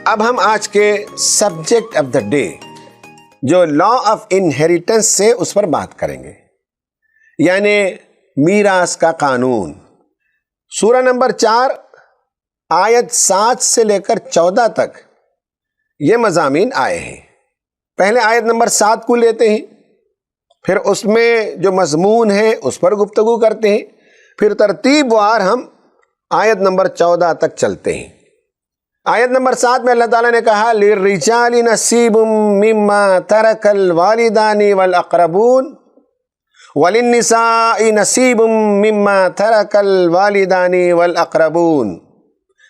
اب ہم آج کے سبجیکٹ آف دا ڈے جو لا آف انہیریٹنس سے اس پر بات کریں گے، یعنی میراث کا قانون۔ سورہ نمبر 4 آیت 7 سے لے کر 14 تک یہ مضامین آئے ہیں۔ پہلے آیت نمبر 7 کو لیتے ہیں، پھر اس میں جو مضمون ہے اس پر گفتگو کرتے ہیں، پھر ترتیب وار ہم آیت نمبر 14 تک چلتے ہیں۔ آیت نمبر 7 میں اللہ تعالیٰ نے کہا لِلرِّجَالِ نَصِيبٌ مِّمَّا تَرَكَ الْوَالِدَانِ وَالْأَقْرَبُونَ وَلِلنِّسَاءِ نَصِيبٌ مِّمَّا تَرَكَ الْوَالِدَانِ وَالْأَقْرَبُونَ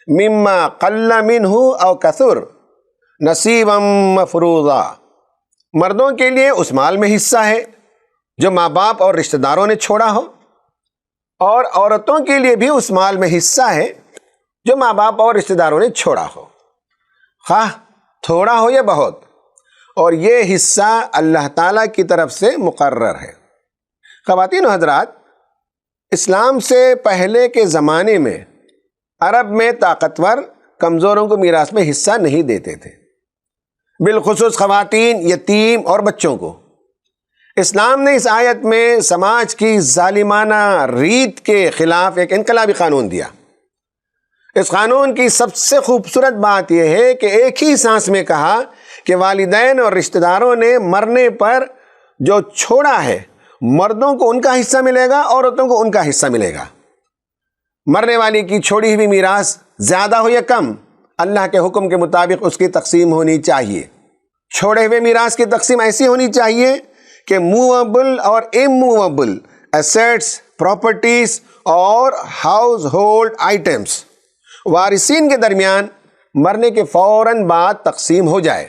مِّمَّا قَلَّ مِنْهُ أَوْ كَثُرَ نَصِيبًا مَّفْرُوضًا۔ مردوں کے لیے اس مال میں حصہ ہے جو ماں باپ اور رشتہ داروں نے چھوڑا ہو، اور عورتوں کے لیے بھی اس مال میں حصہ ہے جو ماں باپ اور رشتہ داروں نے چھوڑا ہو، خواہ تھوڑا ہو یا بہت، اور یہ حصہ اللہ تعالیٰ کی طرف سے مقرر ہے۔ خواتین و حضرات، اسلام سے پہلے کے زمانے میں عرب میں طاقتور کمزوروں کو میراث میں حصہ نہیں دیتے تھے، بالخصوص خواتین، یتیم اور بچوں کو۔ اسلام نے اس آیت میں سماج کی ظالمانہ ریت کے خلاف ایک انقلابی قانون دیا۔ اس قانون کی سب سے خوبصورت بات یہ ہے کہ ایک ہی سانس میں کہا کہ والدین اور رشتہ داروں نے مرنے پر جو چھوڑا ہے، مردوں کو ان کا حصہ ملے گا، عورتوں کو ان کا حصہ ملے گا۔ مرنے والی کی چھوڑی ہوئی میراث زیادہ ہو یا کم، اللہ کے حکم کے مطابق اس کی تقسیم ہونی چاہیے۔ چھوڑے ہوئے میراث کی تقسیم ایسی ہونی چاہیے کہ موویبل اور اموویبل ایسیٹس، پراپرٹیز اور ہاؤس ہولڈ آئٹمس وارثین کے درمیان مرنے کے فوراً بعد تقسیم ہو جائے۔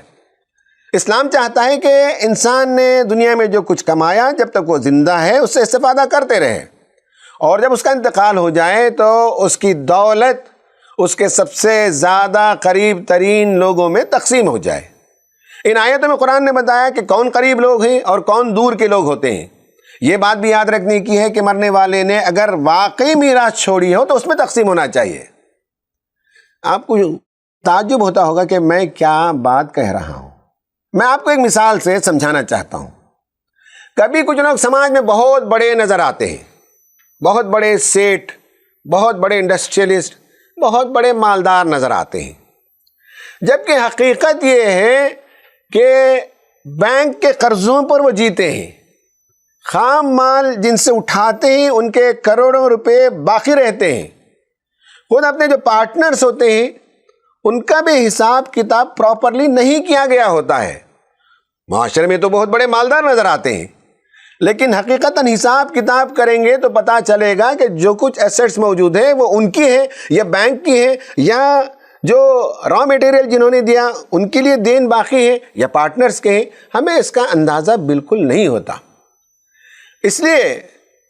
اسلام چاہتا ہے کہ انسان نے دنیا میں جو کچھ کمایا جب تک وہ زندہ ہے اس سے استفادہ کرتے رہے، اور جب اس کا انتقال ہو جائے تو اس کی دولت اس کے سب سے زیادہ قریب ترین لوگوں میں تقسیم ہو جائے۔ ان آیتوں میں قرآن نے بتایا کہ کون قریب لوگ ہیں اور کون دور کے لوگ ہوتے ہیں۔ یہ بات بھی یاد رکھنے کی ہے کہ مرنے والے نے اگر واقعی میراث چھوڑی ہو تو اس میں تقسیم ہونا چاہیے۔ آپ کو تعجب ہوتا ہوگا کہ میں کیا بات کہہ رہا ہوں۔ میں آپ کو ایک مثال سے سمجھانا چاہتا ہوں۔ کبھی کچھ لوگ سماج میں بہت بڑے نظر آتے ہیں، بہت بڑے سیٹ، بہت بڑے انڈسٹریلسٹ، بہت بڑے مالدار نظر آتے ہیں، جبکہ حقیقت یہ ہے کہ بینک کے قرضوں پر وہ جیتے ہیں۔ خام مال جن سے اٹھاتے ہیں ان کے کروڑوں روپے باقی رہتے ہیں۔ خود اپنے جو پارٹنرز ہوتے ہیں ان کا بھی حساب کتاب پراپرلی نہیں کیا گیا ہوتا ہے۔ معاشرے میں تو بہت بڑے مالدار نظر آتے ہیں، لیکن حقیقتاً حساب کتاب کریں گے تو پتہ چلے گا کہ جو کچھ ایسٹس موجود ہیں وہ ان کی ہیں یا بینک کی ہیں، یا جو را میٹیریل جنہوں نے دیا ان کے لیے دین باقی ہے یا پارٹنرز کے ہیں۔ ہمیں اس کا اندازہ بالکل نہیں ہوتا۔ اس لیے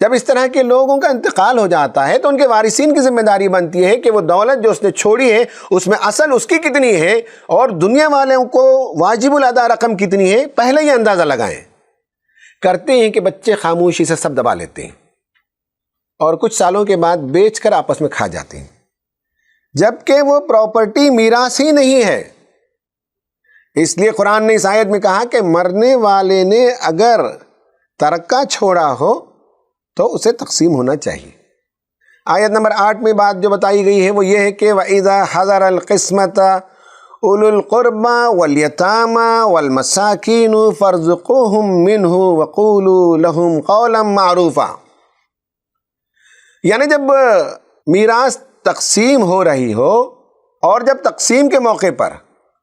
جب اس طرح کے لوگوں کا انتقال ہو جاتا ہے تو ان کے وارثین کی ذمہ داری بنتی ہے کہ وہ دولت جو اس نے چھوڑی ہے اس میں اصل اس کی کتنی ہے اور دنیا والوں کو واجب الادا رقم کتنی ہے، پہلے یہ اندازہ لگائیں۔ کرتے ہیں کہ بچے خاموشی سے سب دبا لیتے ہیں اور کچھ سالوں کے بعد بیچ کر آپس میں کھا جاتے ہیں، جبکہ وہ پراپرٹی میراث ہی نہیں ہے۔ اس لیے قرآن نے اس آیت میں کہا کہ مرنے والے نے اگر ترکہ چھوڑا ہو تو اسے تقسیم ہونا چاہیے۔ آیت نمبر 8 میں بات جو بتائی گئی ہے وہ یہ ہے کہ وَإِذَا حَضَرَ الْقِسْمَةَ أُولُو الْقُرْبَى وَالْيَتَامَى وَالْمَسَاكِينُ فَارْزُقُوهُم مِّنْهُ وَقُولُوا لَهُمْ قَوْلًا مَّعْرُوفًا۔ یعنی جب میراث تقسیم ہو رہی ہو اور جب تقسیم کے موقع پر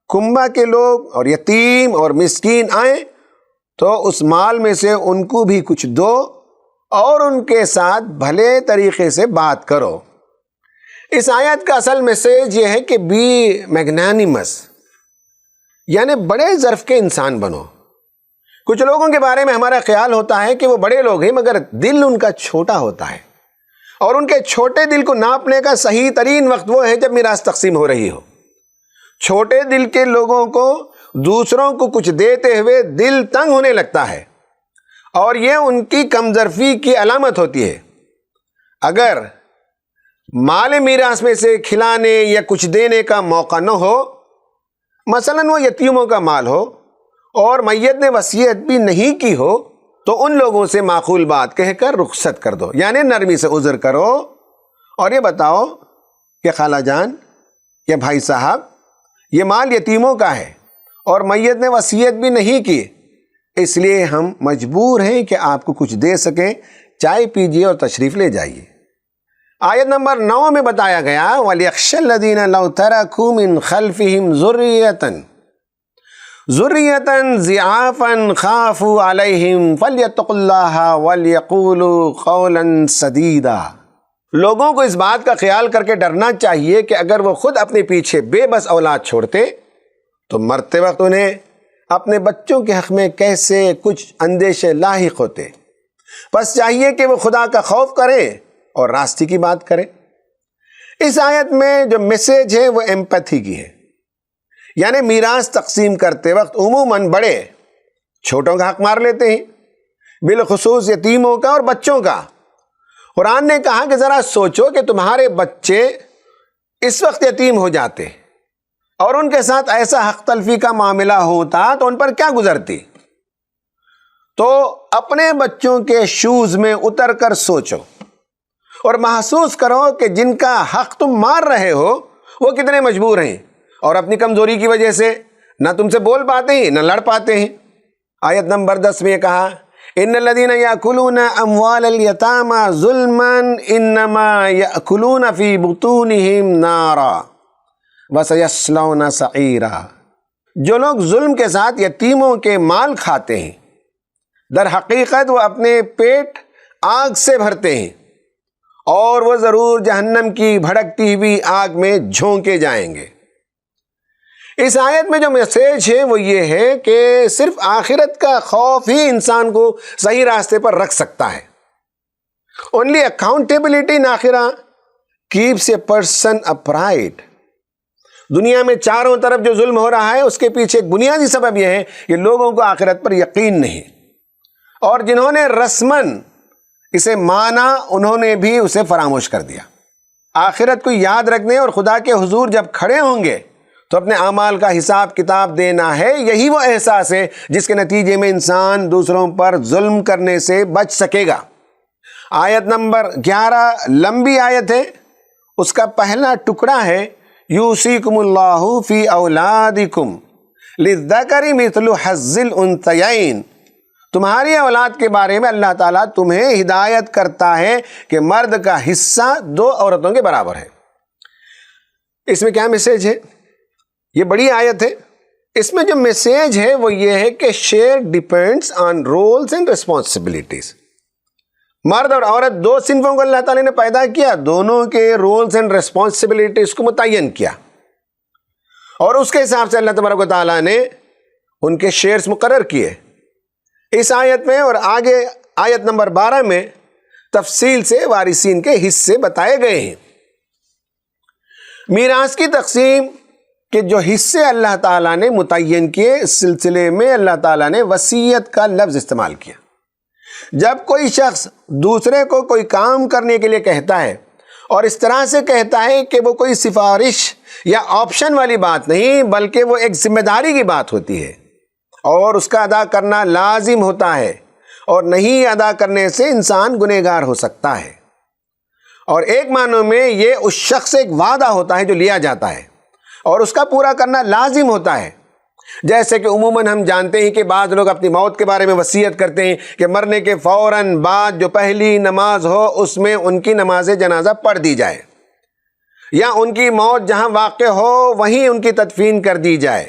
کنبہ کے لوگ اور یتیم اور مسکین آئیں تو اس مال میں سے ان کو بھی کچھ دو اور ان کے ساتھ بھلے طریقے سے بات کرو۔ اس آیت کا اصل میسیج یہ ہے کہ بی میگنانیمس، یعنی بڑے ظرف کے انسان بنو۔ کچھ لوگوں کے بارے میں ہمارا خیال ہوتا ہے کہ وہ بڑے لوگ ہیں مگر دل ان کا چھوٹا ہوتا ہے، اور ان کے چھوٹے دل کو ناپنے کا صحیح ترین وقت وہ ہے جب میراث تقسیم ہو رہی ہو۔ چھوٹے دل کے لوگوں کو دوسروں کو کچھ دیتے ہوئے دل تنگ ہونے لگتا ہے، اور یہ ان کی کمظرفی کی علامت ہوتی ہے۔ اگر مال میراث میں سے کھلانے یا کچھ دینے کا موقع نہ ہو مثلاً وہ یتیموں کا مال ہو اور میت نے وصیت بھی نہیں کی ہو تو ان لوگوں سے معقول بات کہہ کر رخصت کر دو، یعنی نرمی سے عذر کرو اور یہ بتاؤ کہ خالہ جان یا بھائی صاحب یہ مال یتیموں کا ہے اور میت نے وصیت بھی نہیں کی، اس لیے ہم مجبور ہیں کہ آپ کو کچھ دے سکیں، چائے پیجیے اور تشریف لے جائیے۔ آیت نمبر 9 میں بتایا گیا وَلْيَخْشَ الَّذِينَ لَوْ تَرَكُوا مِنْ خَلْفِهِمْ ذُرِّيَّةً ضِعَافًا خَافُوا عَلَيْهِمْ فَلْيَتَّقُوا اللَّهَ وَلْيَقُولُوا قَوْلًا سَدِيدًا۔ لوگوں کو اس بات کا خیال کر کے ڈرنا چاہیے کہ اگر وہ خود اپنے پیچھے بے بس اولاد چھوڑتے تو مرتے وقت انہیں اپنے بچوں کے حق میں کیسے کچھ اندیشے لاحق ہوتے، پس چاہیے کہ وہ خدا کا خوف کریں اور راستی کی بات کریں۔ اس آیت میں جو میسج ہے وہ ایمپتھی کی ہے، یعنی میراث تقسیم کرتے وقت عموماً بڑے چھوٹوں کا حق مار لیتے ہیں، بالخصوص یتیموں کا اور بچوں کا۔ قرآن نے کہا کہ ذرا سوچو کہ تمہارے بچے اس وقت یتیم ہو جاتے اور ان کے ساتھ ایسا حق تلفی کا معاملہ ہوتا تو ان پر کیا گزرتی؟ تو اپنے بچوں کے شوز میں اتر کر سوچو اور محسوس کرو کہ جن کا حق تم مار رہے ہو وہ کتنے مجبور ہیں اور اپنی کمزوری کی وجہ سے نہ تم سے بول پاتے ہیں نہ لڑ پاتے ہیں۔ آیت نمبر 10 میں یہ کہا ان الذین یاکلون اموال الیتامی ظلما انما یاکلون فی بطونہم نارا وسیصلون سعیرا۔ جو لوگ ظلم کے ساتھ یتیموں کے مال کھاتے ہیں در حقیقت وہ اپنے پیٹ آگ سے بھرتے ہیں اور وہ ضرور جہنم کی بھڑکتی ہوئی آگ میں جھونکے جائیں گے۔ اس آیت میں جو میسیج ہے وہ یہ ہے کہ صرف آخرت کا خوف ہی انسان کو صحیح راستے پر رکھ سکتا ہے۔ Only accountability in آخرہ keeps a person upright۔ دنیا میں چاروں طرف جو ظلم ہو رہا ہے اس کے پیچھے ایک بنیادی سبب یہ ہے کہ لوگوں کو آخرت پر یقین نہیں، اور جنہوں نے رسماً اسے مانا انہوں نے بھی اسے فراموش کر دیا۔ آخرت کو یاد رکھنے اور خدا کے حضور جب کھڑے ہوں گے تو اپنے اعمال کا حساب کتاب دینا ہے، یہی وہ احساس ہے جس کے نتیجے میں انسان دوسروں پر ظلم کرنے سے بچ سکے گا۔ آیت نمبر 11 لمبی آیت ہے، اس کا پہلا ٹکڑا ہے یوصیکم اللہ فی اولادکم للذکر مثل حظ الانثیین۔ تمہاری اولاد کے بارے میں اللہ تعالیٰ تمہیں ہدایت کرتا ہے کہ مرد کا حصہ 2 عورتوں کے برابر ہے۔ اس میں کیا میسیج ہے؟ یہ بڑی آیت ہے۔ اس میں جو میسیج ہے وہ یہ ہے کہ share depends on roles and responsibilities. مرد اور عورت 2 صنفوں کو اللہ تعالیٰ نے پیدا کیا، دونوں کے رولز اینڈ ریسپانسبلٹیز کو متعین کیا اور اس کے حساب سے اللہ تبارک و تعالیٰ نے ان کے شیئرز مقرر کیے۔ اس آیت میں اور آگے آیت نمبر 12 میں تفصیل سے وارثین کے حصے بتائے گئے ہیں۔ میراث کی تقسیم کے جو حصے اللہ تعالیٰ نے متعین کیے، اس سلسلے میں اللہ تعالیٰ نے وصیت کا لفظ استعمال کیا۔ جب کوئی شخص دوسرے کو کوئی کام کرنے کے لیے کہتا ہے اور اس طرح سے کہتا ہے کہ وہ کوئی سفارش یا آپشن والی بات نہیں بلکہ وہ ایک ذمہ داری کی بات ہوتی ہے اور اس کا ادا کرنا لازم ہوتا ہے، اور نہیں ادا کرنے سے انسان گنہگار ہو سکتا ہے، اور ایک معنوں میں یہ اس شخص سے ایک وعدہ ہوتا ہے جو لیا جاتا ہے اور اس کا پورا کرنا لازم ہوتا ہے۔ جیسے کہ عموماً ہم جانتے ہیں کہ بعض لوگ اپنی موت کے بارے میں وصیت کرتے ہیں کہ مرنے کے فوراً بعد جو پہلی نماز ہو اس میں ان کی نماز جنازہ پڑھ دی جائے، یا ان کی موت جہاں واقع ہو وہیں ان کی تدفین کر دی جائے۔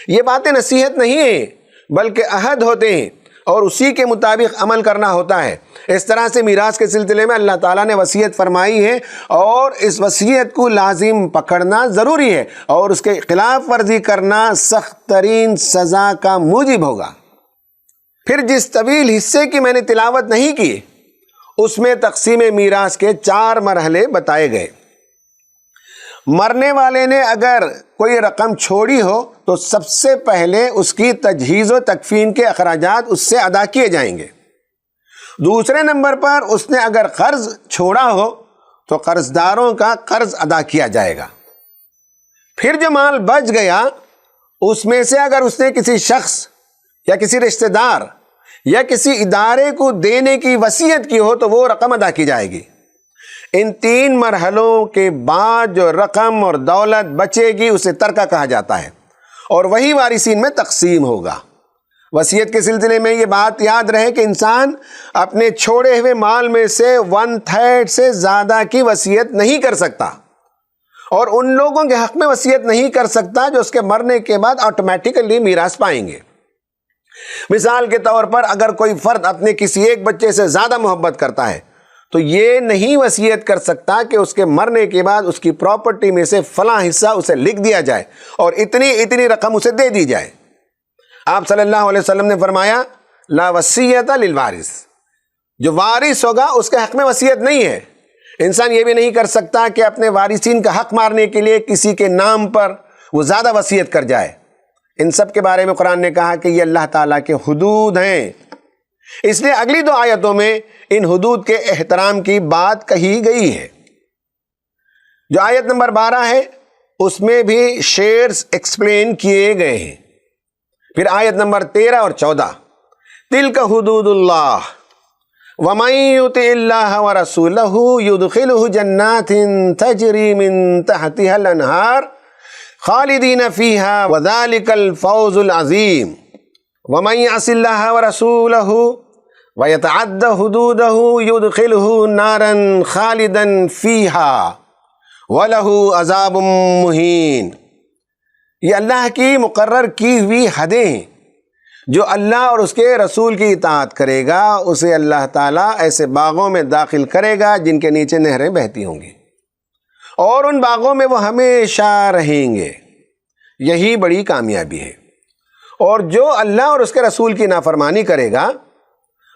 یہ باتیں نصیحت نہیں ہیں بلکہ عہد ہوتے ہیں اور اسی کے مطابق عمل کرنا ہوتا ہے۔ اس طرح سے میراث کے سلسلے میں اللہ تعالیٰ نے وصیت فرمائی ہے اور اس وصیت کو لازم پکڑنا ضروری ہے، اور اس کے خلاف ورزی کرنا سخت ترین سزا کا موجب ہوگا۔ پھر جس طویل حصے کی میں نے تلاوت نہیں کی اس میں تقسیم میراث کے 4 مرحلے بتائے گئے۔ مرنے والے نے اگر کوئی رقم چھوڑی ہو تو سب سے پہلے اس کی تجہیز و تکفین کے اخراجات اس سے ادا کیے جائیں گے۔ دوسرے نمبر پر اس نے اگر قرض چھوڑا ہو تو قرض داروں کا قرض ادا کیا جائے گا۔ پھر جو مال بچ گیا اس میں سے اگر اس نے کسی شخص یا کسی رشتہ دار یا کسی ادارے کو دینے کی وصیت کی ہو تو وہ رقم ادا کی جائے گی۔ ان 3 مرحلوں کے بعد جو رقم اور دولت بچے گی اسے ترکہ کہا جاتا ہے، اور وہی وارثین میں تقسیم ہوگا۔ وصیت کے سلسلے میں یہ بات یاد رہے کہ انسان اپنے چھوڑے ہوئے مال میں سے 1/3 سے زیادہ کی وصیت نہیں کر سکتا، اور ان لوگوں کے حق میں وصیت نہیں کر سکتا جو اس کے مرنے کے بعد آٹومیٹیکلی میراث پائیں گے۔ مثال کے طور پر اگر کوئی فرد اپنے کسی ایک بچے سے زیادہ محبت کرتا ہے تو یہ نہیں وصیت کر سکتا کہ اس کے مرنے کے بعد اس کی پراپرٹی میں سے فلاں حصہ اسے لکھ دیا جائے اور اتنی رقم اسے دے دی جائے۔ آپ صلی اللہ علیہ وسلم نے فرمایا لا وصیت للوارث، جو وارث ہوگا اس کے حق میں وصیت نہیں ہے۔ انسان یہ بھی نہیں کر سکتا کہ اپنے وارثین کا حق مارنے کے لیے کسی کے نام پر وہ زیادہ وصیت کر جائے۔ ان سب کے بارے میں قرآن نے کہا کہ یہ اللہ تعالیٰ کے حدود ہیں، اس لیے اگلی 2 آیتوں میں ان حدود کے احترام کی بات کہی گئی ہے۔ جو آیت نمبر 12 ہے اس میں بھی شیئرز ایکسپلین کیے گئے ہیں۔ پھر آیت نمبر 13 اور 14 تلک حدود اللہ ومن یطع اللہ ورسولہ یدخلہ جنات تجری من تحتها الانہار خالدین فیہا وذالک الفوز العظیم ومن یعص اللہ ورسولہ ویتعد حدودہ یدخلہ نارا خالدا فیہا وَلَهُ عَذَابٌ مُّہِین۔ یہ اللہ کی مقرر کی ہوئی حدیں ہیں، جو اللہ اور اس کے رسول کی اطاعت کرے گا اسے اللہ تعالیٰ ایسے باغوں میں داخل کرے گا جن کے نیچے نہریں بہتی ہوں گی، اور ان باغوں میں وہ ہمیشہ رہیں گے۔ یہی بڑی کامیابی ہے۔ اور جو اللہ اور اس کے رسول کی نافرمانی کرے گا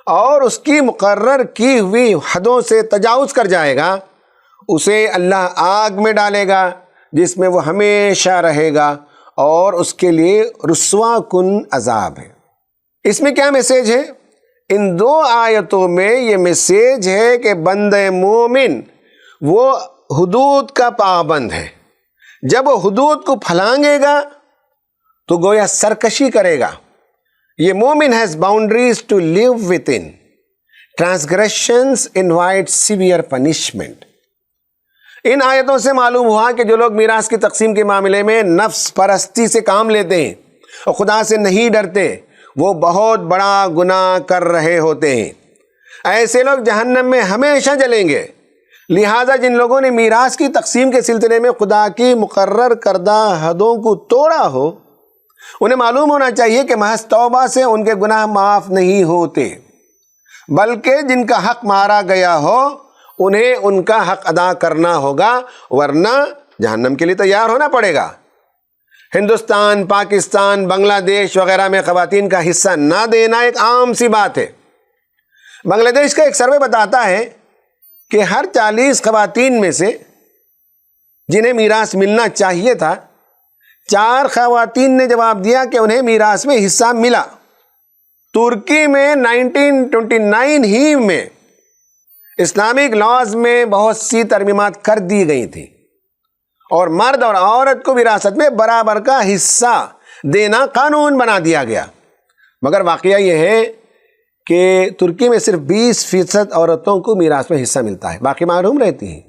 اور اس کی مقرر کی ہوئی حدوں سے تجاوز کر جائے گا اسے اللہ آگ میں ڈالے گا جس میں وہ ہمیشہ رہے گا، اور اس کے لیے رسوا کن عذاب ہے۔ اس میں کیا میسیج ہے؟ ان 2 آیتوں میں یہ میسیج ہے کہ بندہ مومن وہ حدود کا پابند ہے۔ جب وہ حدود کو پھلانگے گا تو گویا سرکشی کرے گا۔ یہ مومن has boundaries to live within. Transgressions invite severe punishment. ان آیتوں سے معلوم ہوا کہ جو لوگ میراث کی تقسیم کے معاملے میں نفس پرستی سے کام لیتے ہیں اور خدا سے نہیں ڈرتے وہ بہت بڑا گناہ کر رہے ہوتے ہیں۔ ایسے لوگ جہنم میں ہمیشہ جلیں گے۔ لہٰذا جن لوگوں نے میراث کی تقسیم کے سلسلے میں خدا کی مقرر کردہ حدوں کو توڑا ہو انہیں معلوم ہونا چاہیے کہ محض توبہ سے ان کے گناہ معاف نہیں ہوتے، بلکہ جن کا حق مارا گیا ہو انہیں ان کا حق ادا کرنا ہوگا، ورنہ جہنم کے لیے تیار ہونا پڑے گا۔ ہندوستان، پاکستان، بنگلہ دیش وغیرہ میں خواتین کا حصہ نہ دینا ایک عام سی بات ہے۔ بنگلہ دیش کا ایک سروے بتاتا ہے کہ ہر 40 خواتین میں سے جنہیں میراث ملنا چاہیے تھا 4 خواتین نے جواب دیا کہ انہیں میراث میں حصہ ملا۔ ترکی میں 1929 ہی میں اسلامک لاز میں بہت سی ترمیمات کر دی گئی تھیں اور مرد اور عورت کو وراثت میں برابر کا حصہ دینا قانون بنا دیا گیا، مگر واقعہ یہ ہے کہ ترکی میں صرف 20% عورتوں کو میراث میں حصہ ملتا ہے، باقی محروم رہتی ہیں۔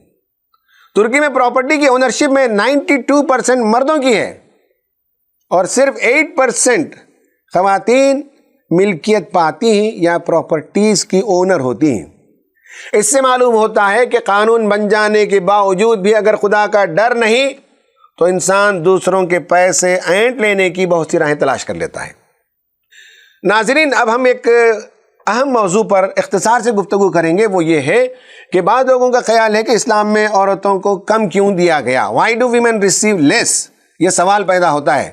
ترکی میں پراپرٹی کی اونرشپ میں 92% مردوں کی ہے اور صرف 8% خواتین ملکیت پاتی ہیں یا پراپرٹیز کی اونر ہوتی ہیں۔ اس سے معلوم ہوتا ہے کہ قانون بن جانے کے باوجود بھی اگر خدا کا ڈر نہیں تو انسان دوسروں کے پیسے اینٹ لینے کی بہت سی راہیں تلاش کر لیتا ہے۔ ناظرین، اب ہم ایک اہم موضوع پر اختصار سے گفتگو کریں گے، وہ یہ ہے کہ بعض لوگوں کا خیال ہے کہ اسلام میں عورتوں کو کم کیوں دیا گیا، why do women receive less؟ یہ سوال پیدا ہوتا ہے۔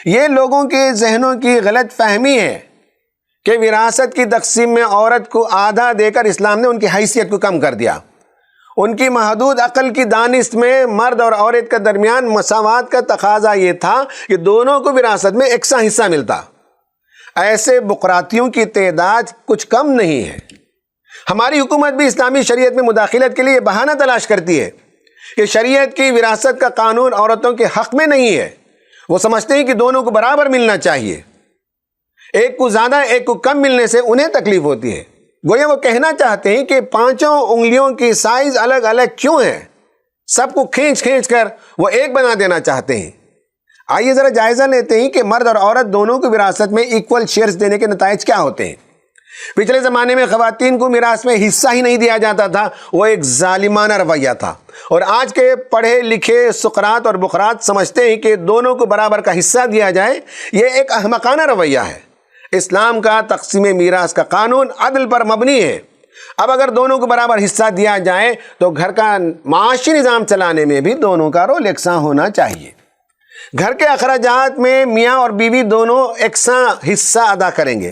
یہ لوگوں کے ذہنوں کی غلط فہمی ہے کہ وراثت کی تقسیم میں عورت کو آدھا دے کر اسلام نے ان کی حیثیت کو کم کر دیا۔ ان کی محدود عقل کی دانست میں مرد اور عورت کے درمیان مساوات کا تقاضا یہ تھا کہ دونوں کو وراثت میں یکساں حصہ ملتا۔ ایسے بقراتیوں کی تعداد کچھ کم نہیں ہے۔ ہماری حکومت بھی اسلامی شریعت میں مداخلت کے لیے بہانہ تلاش کرتی ہے کہ شریعت کی وراثت کا قانون عورتوں کے حق میں نہیں ہے وہ سمجھتے ہیں کہ دونوں کو برابر ملنا چاہیے، ایک کو زیادہ ایک کو کم ملنے سے انہیں تکلیف ہوتی ہے۔ گویا وہ کہنا چاہتے ہیں کہ پانچوں انگلیوں کی سائز الگ الگ کیوں ہے، سب کو کھینچ کھینچ کر وہ ایک بنا دینا چاہتے ہیں۔ آئیے ذرا جائزہ لیتے ہیں کہ مرد اور عورت دونوں کو وراثت میں ایکول شیئرز دینے کے نتائج کیا ہوتے ہیں۔ پچھلے زمانے میں خواتین کو میراث میں حصہ ہی نہیں دیا جاتا تھا، وہ ایک ظالمانہ رویہ تھا، اور آج کے پڑھے لکھے سقراط اور بقراط سمجھتے ہیں کہ دونوں کو برابر کا حصہ دیا جائے، یہ ایک احمقانہ رویہ ہے۔ اسلام کا تقسیم میراث کا قانون عدل پر مبنی ہے۔ اب اگر دونوں کو برابر حصہ دیا جائے تو گھر کا معاشی نظام چلانے میں بھی دونوں کا رول یکساں ہونا چاہیے۔ گھر کے اخراجات میں میاں اور بیوی دونوں یکساں حصہ ادا کریں گے۔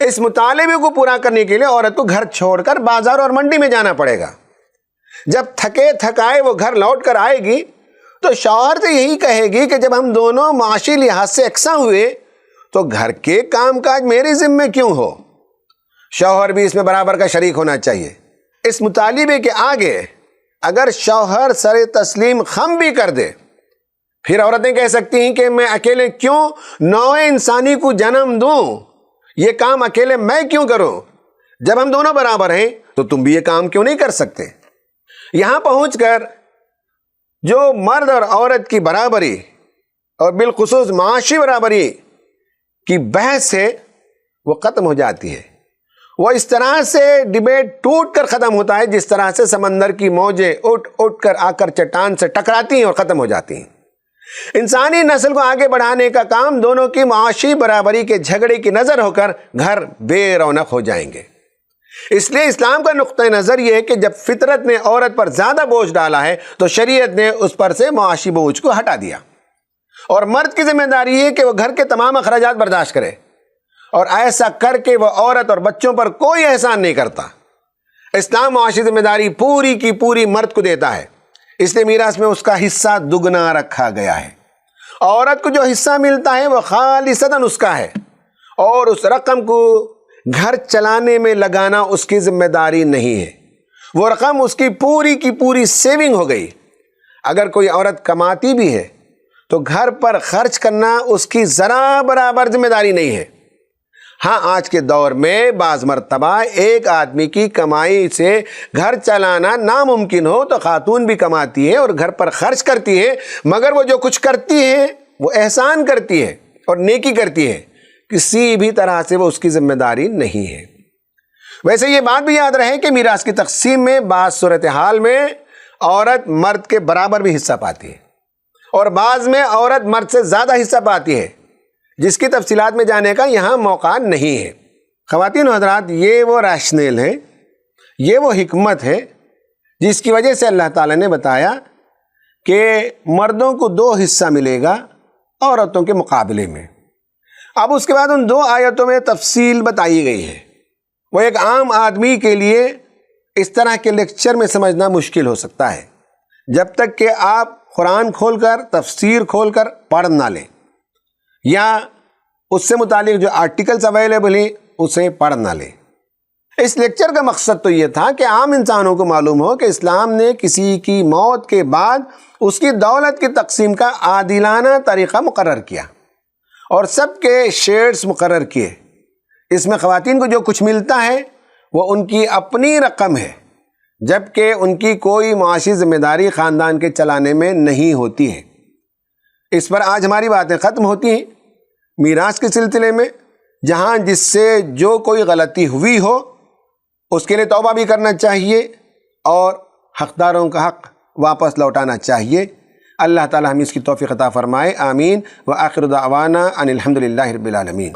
اس مطالبے کو پورا کرنے کے لیے عورت کو گھر چھوڑ کر بازار اور منڈی میں جانا پڑے گا۔ جب تھکے تھکائے وہ گھر لوٹ کر آئے گی تو شوہر سے یہی کہے گی کہ جب ہم دونوں معاشی لحاظ سے یکساں ہوئے تو گھر کے کام کاج میرے ذمے کیوں ہو؟ شوہر بھی اس میں برابر کا شریک ہونا چاہیے۔ اس مطالبے کے آگے اگر شوہر سر تسلیم خم بھی کر دے، پھر عورتیں کہہ سکتی ہیں کہ میں اکیلے کیوں نوع انسانی کو جنم دوں، یہ کام اکیلے میں کیوں کروں؟ جب ہم دونوں برابر ہیں تو تم بھی یہ کام کیوں نہیں کر سکتے؟ یہاں پہنچ کر جو مرد اور عورت کی برابری اور بالخصوص معاشی برابری کی بحث ہے وہ ختم ہو جاتی ہے۔ وہ اس طرح سے ڈیبیٹ ٹوٹ کر ختم ہوتا ہے جس طرح سے سمندر کی موجیں اٹھ اٹھ کر آ کر چٹان سے ٹکراتی ہیں اور ختم ہو جاتی ہیں۔ انسانی نسل کو آگے بڑھانے کا کام دونوں کی معاشی برابری کے جھگڑے کی نظر ہو کر گھر بے رونق ہو جائیں گے۔ اس لیے اسلام کا نقطہ نظر یہ ہے کہ جب فطرت نے عورت پر زیادہ بوجھ ڈالا ہے تو شریعت نے اس پر سے معاشی بوجھ کو ہٹا دیا، اور مرد کی ذمہ داری ہے کہ وہ گھر کے تمام اخراجات برداشت کرے، اور ایسا کر کے وہ عورت اور بچوں پر کوئی احسان نہیں کرتا۔ اسلام معاشی ذمہ داری پوری کی پوری مرد کو دیتا ہے، اس لیے میراث میں اس کا حصہ دگنا رکھا گیا ہے۔ عورت کو جو حصہ ملتا ہے وہ خالصتاً اس کا ہے، اور اس رقم کو گھر چلانے میں لگانا اس کی ذمہ داری نہیں ہے، وہ رقم اس کی پوری سیونگ ہو گئی۔ اگر کوئی عورت کماتی بھی ہے تو گھر پر خرچ کرنا اس کی ذرا برابر ذمہ داری نہیں ہے۔ ہاں، آج کے دور میں بعض مرتبہ ایک آدمی کی کمائی سے گھر چلانا ناممکن ہو تو خاتون بھی کماتی ہے اور گھر پر خرچ کرتی ہے، مگر وہ جو کچھ کرتی ہے وہ احسان کرتی ہے اور نیکی کرتی ہے، کسی بھی طرح سے وہ اس کی ذمہ داری نہیں ہے۔ ویسے یہ بات بھی یاد رہے کہ میراث کی تقسیم میں بعض صورتحال میں عورت مرد کے برابر بھی حصہ پاتی ہے، اور بعض میں عورت مرد سے زیادہ حصہ پاتی ہے، جس کی تفصیلات میں جانے کا یہاں موقع نہیں ہے۔ خواتین و حضرات، یہ وہ ریشنل ہے، یہ وہ حکمت ہے جس کی وجہ سے اللہ تعالیٰ نے بتایا کہ مردوں کو 2 حصہ ملے گا عورتوں کے مقابلے میں۔ اب اس کے بعد ان 2 آیتوں میں تفصیل بتائی گئی ہے، وہ ایک عام آدمی کے لیے اس طرح کے لیکچر میں سمجھنا مشکل ہو سکتا ہے جب تک کہ آپ قرآن کھول کر تفسیر کھول کر پڑھ نہ لیں، یا اس سے متعلق جو آرٹیکلز اویلیبل ہیں اسے پڑھ نہ لیں۔ اس لیکچر کا مقصد تو یہ تھا کہ عام انسانوں کو معلوم ہو کہ اسلام نے کسی کی موت کے بعد اس کی دولت کی تقسیم کا عادلانہ طریقہ مقرر کیا اور سب کے شیئرز مقرر کیے۔ اس میں خواتین کو جو کچھ ملتا ہے وہ ان کی اپنی رقم ہے، جبکہ ان کی کوئی معاشی ذمہ داری خاندان کے چلانے میں نہیں ہوتی ہے۔ اس پر آج ہماری باتیں ختم ہوتی ہیں۔ میراث کے سلسلے میں جہاں جس سے جو کوئی غلطی ہوئی ہو اس کے لیے توبہ بھی کرنا چاہیے اور حقداروں کا حق واپس لوٹانا چاہیے۔ اللہ تعالی ہمیں اس کی توفیق عطا فرمائے، آمین۔ وآخر دعوانا ان الحمد للہ رب العالمین۔